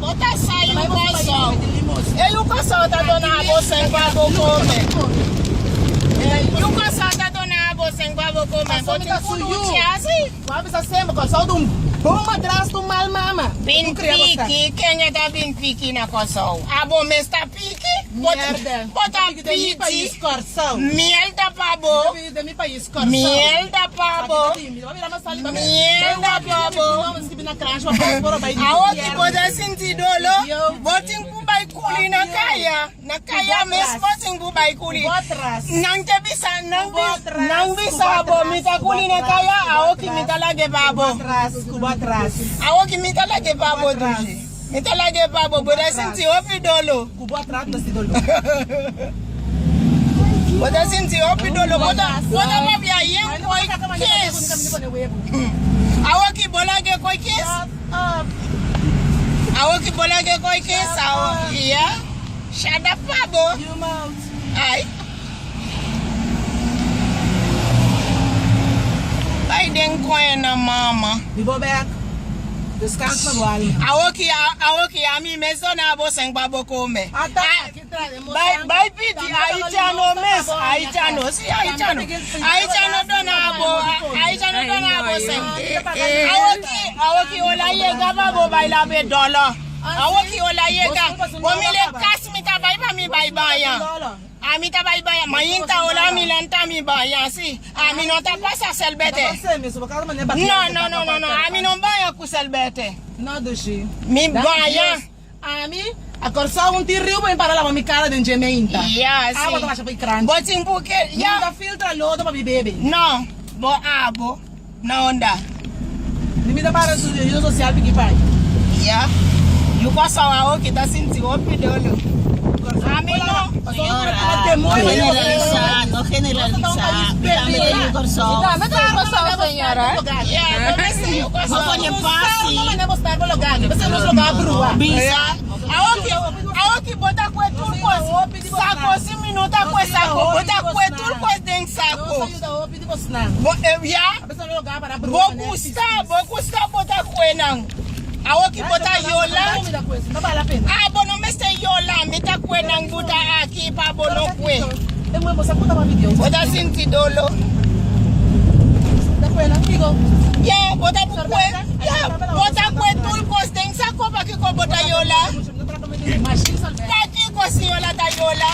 Bota sai o coração. E o coração tá dando a bolsa em quando come. E o coração tá dando a bolsa em quando come. Bota tudo assim. Vamos a ser, coração de bom madrasto do mal mama. Bin pique, quem é da bin pique na coração? A bom está pique? Bota pique. País coração. Miel da pabo. De mi país coração. Miel da pabo. Miel da pabo. Awo ki boda sinti dolo. Boting ku bay kuli na kaya. Na kaya mes boting ku bay kuli. Nang te bisa nang bisa bo mita kuli na kaya. Awo ki mita lage babo. Awo ki mita lage babo duje. Mita lage babo boda sinti opi dolo. Boda sinti opi dolo. Boda mabia yen koi kes. Awo ki bolage koi kes. Awo ki bolage koi kes. Awo iya. Shada pabo. Ay. Ay den koi na mama. We go back. Descanso agora. Awo ki ami meso na abo seng babo kome. Bai piti aichano mes aichano si aichano dona abo seng. Awo ki ola yega babo baila be dollar. Awo ki ola yega bomile kasmita bai ba mi bai baya. Amita bai baya mayinta ola milanta mi baya si. Ami non ta passa selbete. No. Ami non baya ku selbete. No doshi. Mi baya. Ami a corsa un tirriu para lavar mi cara de gementa. Yeah, si. Aba ta pa crunch. Boting buke ya. Da filtra lodo pa bebe. No. Bo abo. Na onda. Limita para su yo social piki pai. Yeah. You ko sawa o kita sinti opi dolo. Ami no. No generaliza. Dame el corazón. Dame el corazón, señora. Yeah, no pone fácil. No me mostrar por lugar. Você nos lugar brua. Bisa. Awoki bota kwe tulkos. Sako si minuta kwe sako. Bota kwe tulkos den sako. Boku sta bota kwe nang. Awoki bota yola. Bono meste yola. Mita kwe nang buta aki pa bono kwe. Bota sinti dolo. Yeah, bota kwe. Yeah, bota kwe tulkos den sako pa kiko bota yola. Kaki ko si yola ta yola.